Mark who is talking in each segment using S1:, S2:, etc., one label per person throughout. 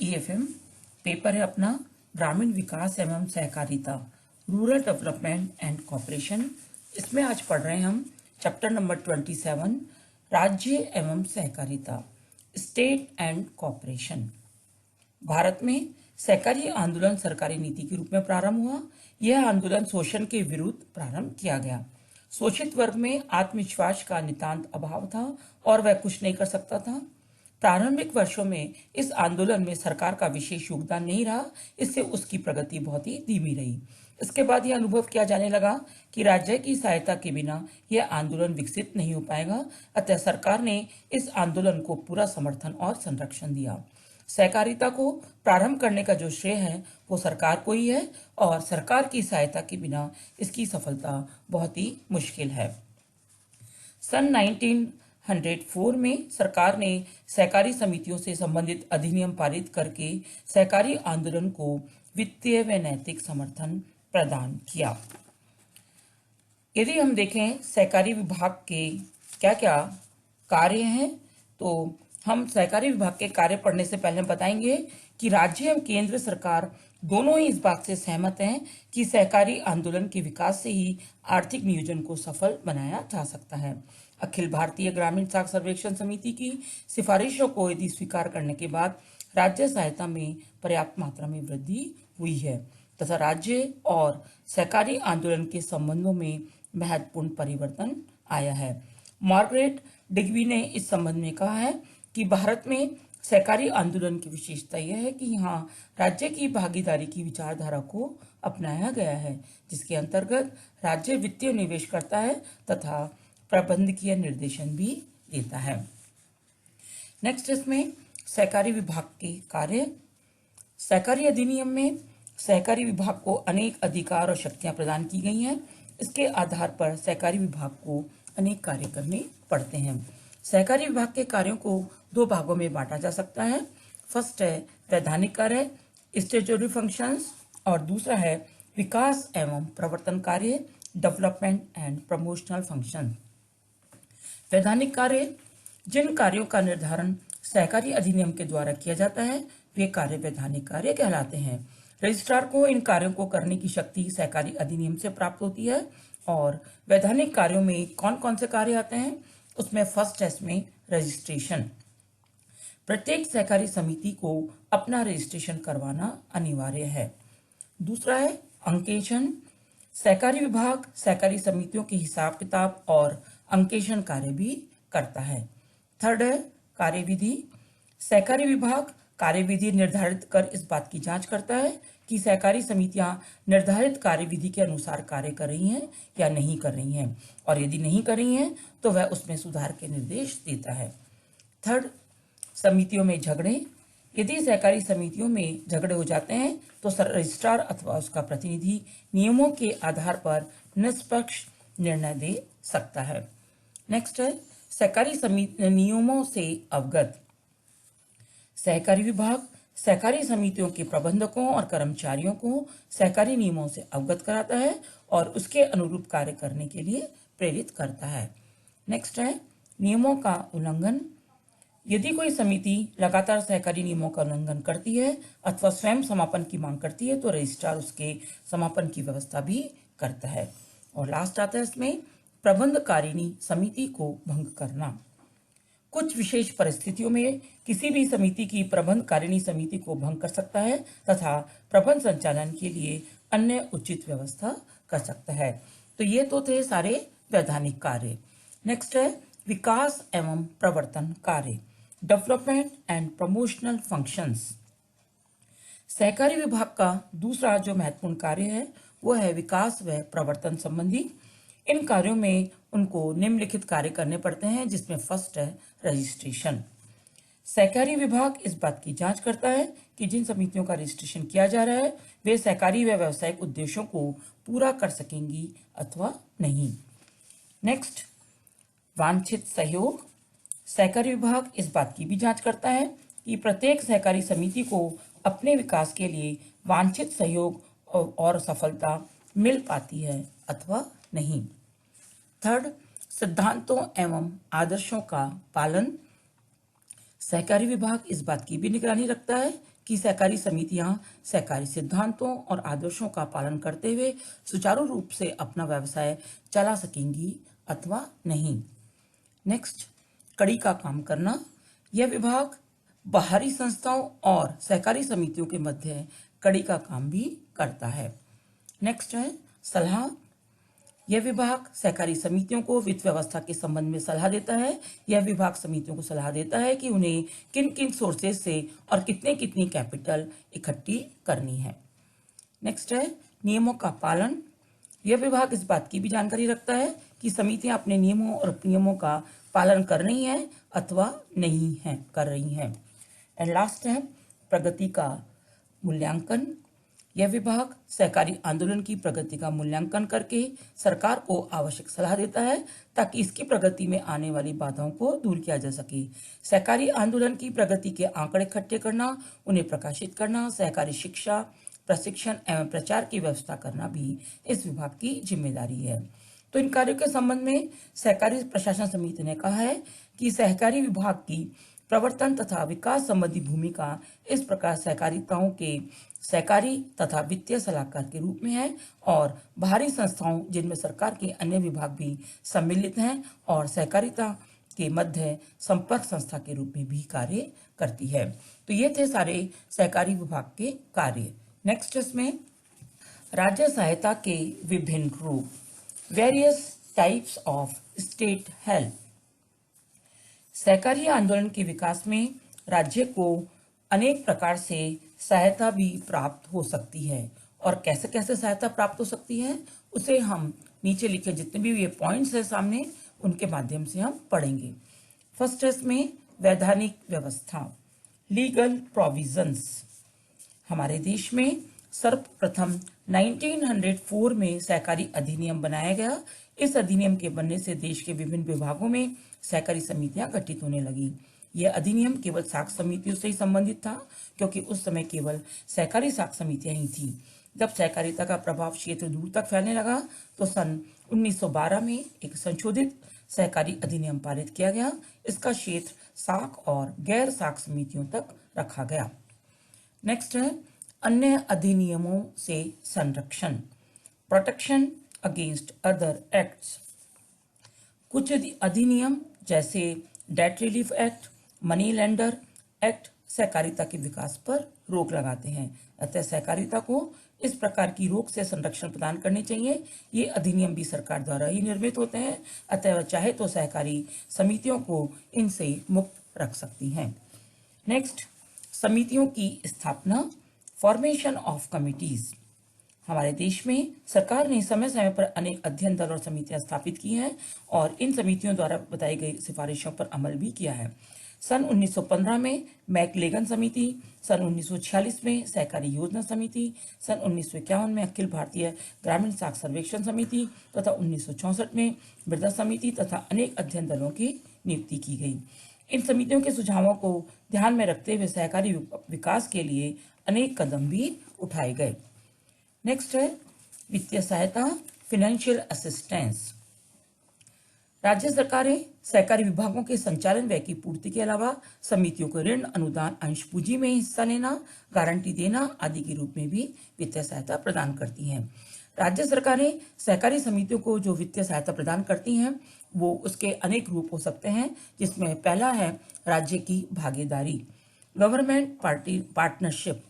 S1: EFM paper है अपना ग्रामीण विकास एवं सहकारिता, रूरल डेवलपमेंट एंड कॉपरेशन। इसमें आज पढ़ रहे हैं हम चैप्टर नंबर 27, राज्य एवं सहकारिता, स्टेट एंड कॉपरेशन। भारत में सहकारी आंदोलन सरकारी नीति के रूप में प्रारंभ हुआ। यह आंदोलन शोषण के विरुद्ध प्रारंभ किया गया। शोषित वर्ग में आत्मविश्वास का नितांत अभाव था और वह कुछ नहीं कर सकता था। प्रारंभिक वर्षों में इस आंदोलन में सरकार का विशेष योगदान नहीं रहा, इससे उसकी प्रगति बहुत ही धीमी रही। इसके बाद यह अनुभव किया जाने लगा कि राज्य की सहायता के बिना यह आंदोलन विकसित नहीं हो पाएगा। अतः सरकार ने इस आंदोलन को पूरा समर्थन और संरक्षण दिया। सहकारिता को प्रारंभ करने का जो श्रेय है वो सरकार को ही है और सरकार की सहायता के बिना इसकी सफलता बहुत ही मुश्किल है। सन 1904 में सरकार ने सहकारी समितियों से संबंधित अधिनियम पारित करके सहकारी आंदोलन को वित्तीय व नैतिक समर्थन प्रदान किया। यदि हम देखें सहकारी विभाग के क्या क्या कार्य हैं, तो हम सहकारी विभाग के कार्य पढ़ने से पहले बताएंगे कि राज्य एवं केंद्र सरकार दोनों ही इस बात से सहमत हैं कि सहकारी आंदोलन के विकास से ही आर्थिक नियोजन को सफल बनाया जा सकता है। अखिल भारतीय ग्रामीण साख सर्वेक्षण समिति की सिफारिशों को यदि स्वीकार करने के बाद राज्य सहायता में पर्याप्त मात्रा में वृद्धि हुई है तथा राज्य और सहकारी आंदोलन के संबंधों में महत्वपूर्ण परिवर्तन आया है। मार्गरेट डिग्बी ने इस संबंध में कहा है कि भारत में सहकारी आंदोलन की विशेषता यह है कि यहाँ राज्य की भागीदारी की विचारधारा को अपनाया गया है, जिसके अंतर्गत राज्य वित्तीय निवेश करता है तथा प्रबंधकीय निर्देशन भी देता है। नेक्स्ट इसमें सहकारी विभाग के कार्य। सहकारी अधिनियम में सहकारी विभाग को अनेक अधिकार और शक्तियां प्रदान की गई हैं। इसके आधार पर सहकारी विभाग को अनेक कार्य करने पड़ते हैं। सहकारी विभाग के कार्यों को दो भागों में बांटा जा सकता है। फर्स्ट है वैधानिक कार्य, स्टैट्यूटरी फंक्शंस, और दूसरा है विकास एवं प्रवर्तन कार्य, डेवलपमेंट एंड प्रमोशनल फंक्शन। वैधानिक कार्य, जिन कार्यों का निर्धारण सहकारी अधिनियम के द्वारा किया जाता है वे कार्य वैधानिक कार्य कहलाते हैं। रजिस्ट्रार को इन कार्यों को करने की शक्ति सहकारी अधिनियम से प्राप्त होती है। और वैधानिक कार्यों में कौन कौन से कार्य आते हैं, उसमें फर्स्ट है इसमें रजिस्ट्रेशन। प्रत्येक सहकारी समिति को अपना रजिस्ट्रेशन करवाना अनिवार्य है। दूसरा है अंकेक्षण। सहकारी विभाग सहकारी समितियों के हिसाब किताब और अंकेक्षण कार्य भी करता है। थर्ड है कार्यविधि। सहकारी विभाग कार्यविधि निर्धारित कर इस बात की जांच करता है कि सहकारी समितियां निर्धारित कार्यविधि के अनुसार कार्य कर रही हैं या नहीं कर रही हैं, और यदि नहीं कर रही हैं तो वह उसमें सुधार के निर्देश देता है। थर्ड, समितियों में झगड़े। यदि सहकारी समितियों में झगड़े हो जाते हैं तो रजिस्ट्रार अथवा उसका प्रतिनिधि नियमों के आधार पर निष्पक्ष निर्णय दे सकता है। नेक्स्ट है सहकारी समिति नियमों से अवगत। सहकारी विभाग सहकारी समितियों के प्रबंधकों और कर्मचारियों को सहकारी नियमों से अवगत कराता है और उसके अनुरूप कार्य करने के लिए प्रेरित करता है। नेक्स्ट है नियमों का उल्लंघन। यदि कोई समिति लगातार सहकारी नियमों का उल्लंघन करती है अथवा स्वयं समापन की मांग करती है तो रजिस्ट्रार उसके समापन की व्यवस्था भी करता है। और लास्ट आता है इसमें प्रबंधकारिणी समिति को भंग करना। कुछ विशेष परिस्थितियों में किसी भी समिति की प्रबंधकारिणी समिति को भंग कर सकता है तथा प्रबंध संचालन के लिए अन्य उचित व्यवस्था कर सकता है। तो ये तो थे सारे वैधानिक कार्य। नेक्स्ट है विकास एवं प्रवर्तन कार्य, डेवलपमेंट एंड प्रमोशनल फंक्शंस। सहकारी विभाग का दूसरा जो महत्वपूर्ण कार्य है वो है विकास व प्रवर्तन संबंधी। इन कार्यों में उनको निम्नलिखित कार्य करने पड़ते हैं, जिसमें फर्स्ट है रजिस्ट्रेशन। सहकारी विभाग इस बात की जांच करता है कि जिन समितियों का रजिस्ट्रेशन किया जा रहा है वे सहकारी व व्यावसायिक उद्देश्यों को पूरा कर सकेंगी अथवा नहीं। नेक्स्ट, वांछित सहयोग। सहकारी विभाग इस बात की भी जांच करता है कि प्रत्येक सहकारी समिति को अपने विकास के लिए वांछित सहयोग और सफलता मिल पाती है अथवा नहीं। थर्ड, सिद्धांतों एवं आदर्शों का पालन। सहकारी विभाग इस बात की भी निगरानी रखता है कि सहकारी समितियां सहकारी सिद्धांतों और आदर्शों का पालन करते हुए सुचारू रूप से अपना व्यवसाय चला सकेंगी अथवा नहीं। नेक्स्ट, कड़ी का काम करना। यह विभाग बाहरी संस्थाओं और सहकारी समितियों के मध्य कड़ी का काम भी करता है। नेक्स्ट है सलाह। यह विभाग सहकारी समितियों को वित्त व्यवस्था के संबंध में सलाह देता है। यह विभाग समितियों को सलाह देता है कि उन्हें किन किन सोर्सेज से और कितने कितनी कैपिटल इकट्ठी करनी है। नेक्स्ट है नियमों का पालन। यह विभाग इस बात की भी जानकारी रखता है कि समितियां अपने नियमों और नियमों का पालन कर रही हैं अथवा नहीं है कर रही हैं। एंड लास्ट है प्रगति का मूल्यांकन। यह विभाग सहकारी आंदोलन की प्रगति का मूल्यांकन करके सरकार को आवश्यक सलाह देता है ताकि इसकी प्रगति में आने वाली बाधाओं को दूर किया जा सके। सहकारी आंदोलन की प्रगति के आंकड़े इकट्ठे करना, उन्हें प्रकाशित करना, सहकारी शिक्षा, प्रशिक्षण एवं प्रचार की व्यवस्था करना भी इस विभाग की जिम्मेदारी है। तो इन कार्यों के संबंध में सहकारी प्रशासन समिति ने कहा है कि सहकारी विभाग की प्रवर्तन तथा विकास संबंधी भूमिका इस प्रकार सहकारिताओं के सहकारी तथा वित्तीय सलाहकार के रूप में है और बाहरी संस्थाओं जिनमें सरकार के अन्य विभाग भी सम्मिलित हैं और सहकारिता के मध्य संपर्क संस्था के रूप में भी कार्य करती है। तो ये थे सारे सहकारी विभाग के कार्य। नेक्स्ट इसमें राज्य सहायता के विभिन्न रूप, various types of state help. सहकारी आंदोलन के विकास में राज्य को अनेक प्रकार से सहायता भी प्राप्त हो सकती है और कैसे कैसे सहायता प्राप्त हो सकती है उसे हम नीचे लिखे जितने भी ये पॉइंट्स है सामने उनके माध्यम से हम पढ़ेंगे। फर्स्ट है इसमें वैधानिक व्यवस्था, लीगल प्रोविजंस। हमारे देश में सर्वप्रथम 1904 में सहकारी अधिनियम बनाया गया। इस अधिनियम के बनने से देश के विभिन्न विभागों में सहकारी समितियां गठित होने लगी। यह अधिनियम केवल साख समितियों से ही संबंधित था क्योंकि उस समय केवल सहकारी साख समितियां ही थी। जब सहकारिता का प्रभाव क्षेत्र दूर तक फैलने लगा तो सन 1912 में एक संशोधित सहकारी अधिनियम पारित किया गया। इसका क्षेत्र साख और गैर साख समितियों तक रखा गया। नेक्स्ट है अन्य अधिनियमों से संरक्षण, प्रोटेक्शन अगेंस्ट अदर एक्ट्स। कुछ अधिनियम जैसे debt relief act, money lender act सहकारिता के विकास पर रोक लगाते हैं। अतः सहकारिता को इस प्रकार की रोक से संरक्षण प्रदान करनी चाहिए। ये अधिनियम भी सरकार द्वारा ही निर्मित होते हैं, अतः वह चाहे तो सहकारी समितियों को इनसे मुक्त रख सकती हैं। नेक्स्ट, समितियों की स्थापना, फॉर्मेशन ऑफ कमिटीज। हमारे देश में सरकार ने समय समय पर अनेक अध्ययन दल और समितियां स्थापित की हैं और इन समितियों द्वारा बताई गई सिफारिशों पर अमल भी किया है। सन 1915 में मैकलेगन समिति, सन 1946 में सहकारी योजना समिति, सन 1951 में अखिल भारतीय ग्रामीण साख सर्वेक्षण समिति तथा 1964 में मृदा समिति तथा अनेक अध्ययन दलों की नियुक्ति की गई। इन समितियों के सुझावों को ध्यान में रखते हुए सहकारी विकास के लिए अनेक कदम भी उठाए गए। नेक्स्ट है वित्तीय सहायता, फाइनेंशियल असिस्टेंस। राज्य सरकारें सहकारी विभागों के संचालन व्यय की पूर्ति के अलावा समितियों को ऋण, अनुदान, अंश पूंजी में हिस्सा लेना, गारंटी देना आदि के रूप में भी वित्तीय सहायता प्रदान करती हैं। राज्य सरकारें सहकारी समितियों को जो वित्तीय सहायता प्रदान करती हैं वो उसके अनेक रूप हो सकते हैं, जिसमें पहला है राज्य की भागीदारी, गवर्नमेंट पार्टनरशिप।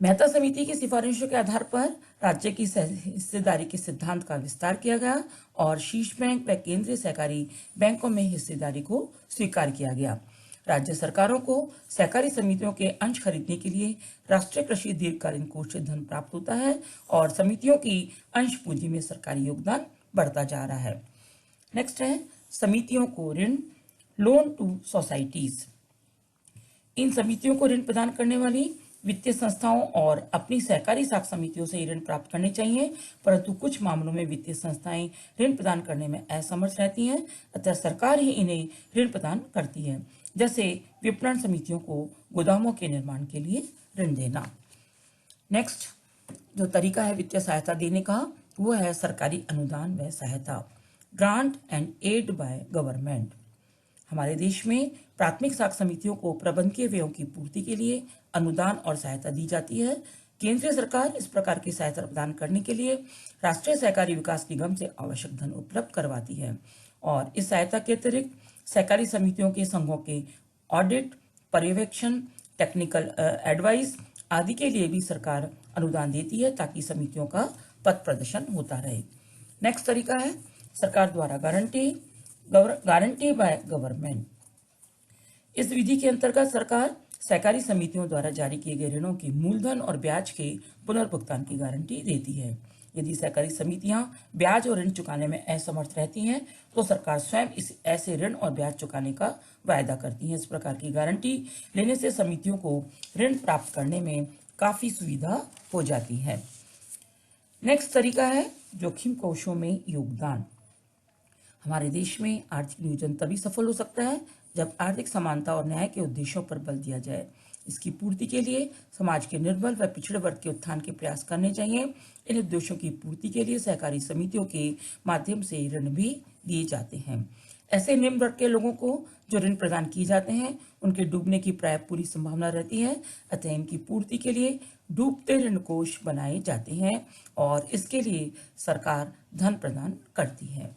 S1: मेहता समिति की सिफारिशों के आधार पर राज्य की हिस्सेदारी के सिद्धांत का विस्तार किया गया और शीर्ष बैंक व केंद्रीय सहकारी बैंकों में हिस्सेदारी को स्वीकार किया गया। राज्य सरकारों को सहकारी समितियों के अंश खरीदने के लिए राष्ट्रीय कृषि दीर्घकालीन कोष से धन प्राप्त होता है और समितियों की अंश पूंजी में सरकारी योगदान बढ़ता जा रहा है। नेक्स्ट है समितियों को ऋण, लोन टू सोसाइटीज। इन समितियों को ऋण प्रदान करने वाली वित्तीय संस्थाओं और अपनी सहकारी साख समितियों से ऋण प्राप्त करने चाहिए, परंतु कुछ मामलों में वित्तीय संस्थाएं ऋण प्रदान करने में असमर्थ रहती हैं, अतः सरकार ही इन्हें ऋण प्रदान करती है, जैसे विपणन समितियों को गोदामों के निर्माण के लिए ऋण देना। नेक्स्ट जो तरीका है वित्तीय सहायता देने का वो है सरकारी अनुदान व सहायता, grant and aid by government. हमारे देश में प्राथमिक साख समितियों को प्रबंधकीय व्ययों की पूर्ति के लिए अनुदान और सहायता दी जाती है। केंद्रीय सरकार इस प्रकार की सहायता प्रदान करने के लिए राष्ट्रीय सहकारी विकास निगम से आवश्यक धन उपलब्ध करवाती है और इस सहायता के अतिरिक्त सहकारी समितियों के संघों के ऑडिट, पर्यवेक्षण, टेक्निकल एडवाइस आदि के लिए भी सरकार अनुदान देती है ताकि समितियों का पथ प्रदर्शन होता रहे। नेक्स्ट तरीका है सरकार द्वारा गारंटी बाय गवर्नमेंट। इस विधि के अंतर्गत सरकार सहकारी समितियों द्वारा जारी किए गए ऋणों की मूलधन और ब्याज के पुनर्भुगतान की गारंटी देती है। यदि सहकारी समितियां ब्याज और ऋण चुकाने में असमर्थ रहती हैं तो सरकार स्वयं इस ऐसे ऋण और ब्याज चुकाने का वायदा करती है। इस प्रकार की गारंटी लेने से समितियों को ऋण प्राप्त करने में काफी सुविधा हो जाती है। नेक्स्ट तरीका है जोखिम कोषों में योगदान। हमारे देश में आर्थिक नियोजन तभी सफल हो सकता है जब आर्थिक समानता और न्याय के उद्देश्यों पर बल दिया जाए। इसकी पूर्ति के लिए समाज के निर्बल व पिछड़े वर्ग के उत्थान के प्रयास करने चाहिए। इन उद्देश्यों की पूर्ति के लिए सहकारी समितियों के माध्यम से ऋण भी दिए जाते हैं। ऐसे निम्न वर्ग के लोगों को जो ऋण प्रदान किए जाते हैं उनके डूबने की प्राय पूरी संभावना रहती है, अतः इनकी पूर्ति के लिए डूबते ऋण कोष बनाए जाते हैं और इसके लिए सरकार धन प्रदान करती है।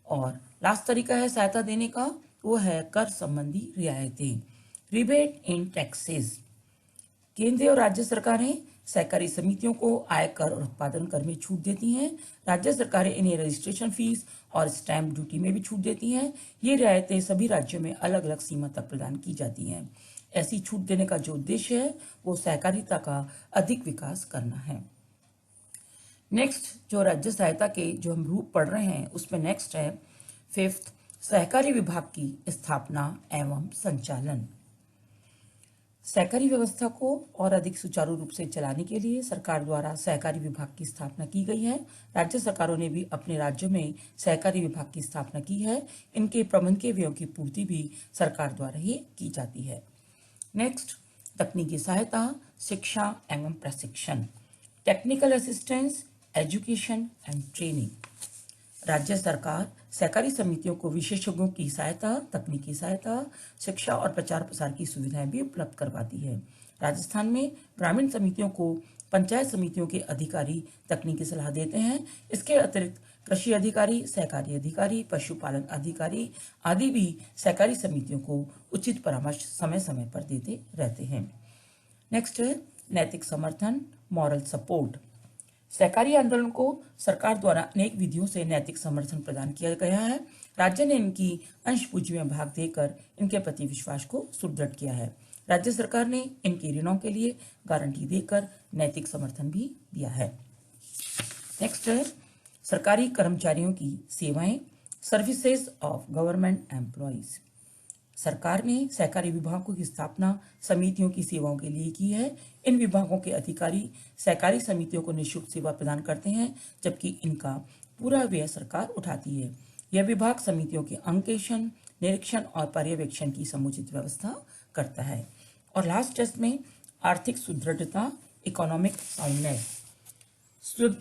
S1: और लास्ट तरीका है सहायता देने का, वो है कर संबंधी रियायतें, रिबेट इन टैक्सेस। केंद्रीय और राज्य सरकारें सहकारी समितियों को आयकर और उत्पादन कर में छूट देती हैं। राज्य सरकारें इन्हें रजिस्ट्रेशन फीस और स्टैंप ड्यूटी में भी छूट देती हैं। ये रियायतें सभी राज्यों में अलग अलग सीमा तक प्रदान की जाती हैं। ऐसी छूट देने का जो उद्देश्य है वो सहकारिता का अधिक विकास करना है। नेक्स्ट जो राज्य सहायता के जो हम रूप पढ़ रहे हैं उसमें नेक्स्ट है 5th सहकारी विभाग की स्थापना एवं संचालन। सहकारी व्यवस्था को और अधिक सुचारू रूप से चलाने के लिए सरकार द्वारा सहकारी विभाग की स्थापना की गई है। राज्य सरकारों ने भी अपने राज्यों में सहकारी विभाग की स्थापना की है। इनके प्रबंधकीय व्ययों की पूर्ति भी सरकार द्वारा ही की जाती है। नेक्स्ट तकनीकी सहायता, शिक्षा एवं प्रशिक्षण, technical assistance, education and training. राज्य सरकार सहकारी समितियों को विशेषज्ञों की सहायता, तकनीकी सहायता, शिक्षा और प्रचार प्रसार की सुविधाएं भी उपलब्ध करवाती है। राजस्थान में ग्रामीण समितियों को पंचायत समितियों के अधिकारी तकनीकी सलाह देते हैं। इसके अतिरिक्त कृषि अधिकारी, सहकारी अधिकारी, पशुपालन अधिकारी आदि भी सहकारी समितियों को उचित परामर्श समय समय पर देते रहते हैं। नेक्स्ट है नैतिक समर्थन, मॉरल सपोर्ट। सहकारी आंदोलन को सरकार द्वारा अनेक विधियों से नैतिक समर्थन प्रदान किया गया है। राज्य ने इनकी अंश पूंजी में भाग देकर इनके प्रति विश्वास को सुदृढ़ किया है। राज्य सरकार ने इनके ऋणों के लिए गारंटी देकर नैतिक समर्थन भी दिया है। नेक्स्ट है सरकारी कर्मचारियों की सेवाएं, सर्विसेज ऑफ गवर्नमेंट एम्प्लॉइज। सरकार ने सहकारी विभागों की स्थापना समितियों की सेवाओं के लिए की है। इन विभागों के अधिकारी सहकारी समितियों को निःशुल्क सेवा प्रदान करते हैं, जबकि इनका पूरा व्यय सरकार उठाती है। यह विभाग समितियों के अंकेक्षण, निरीक्षण और पर्यवेक्षण की समुचित व्यवस्था करता है। और लास्ट टेस्ट में आर्थिक सुदृढ़ता, इकोनॉमिक साउंडनेस।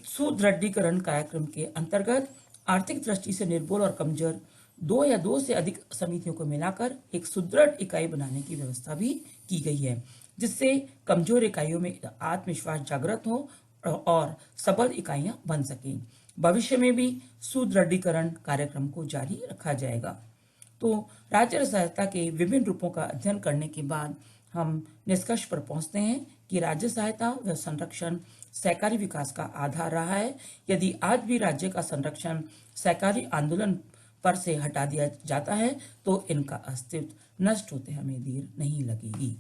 S1: सुदृढ़ीकरण कार्यक्रम के अंतर्गत आर्थिक दृष्टि से निर्बल और कमजोर दो या दो से अधिक समितियों को मिलाकर एक सुदृढ़ इकाई बनाने की व्यवस्था भी की गई है, जिससे कमजोर इकाइयों में आत्मविश्वास जागृत हो और सबल इकाइयां बन सकें। भविष्य में भी सुदृढ़ीकरण कार्यक्रम को जारी रखा जाएगा। तो राज्य सहायता के विभिन्न रूपों का अध्ययन करने के बाद हम निष्कर्ष पर पहुंचते हैं कि राज्य सहायता व संरक्षण सहकारी विकास का आधार रहा है। यदि आज भी राज्य का संरक्षण सहकारी आंदोलन पर से हटा दिया जाता है तो इनका अस्तित्व नष्ट होते हमें देर नहीं लगेगी।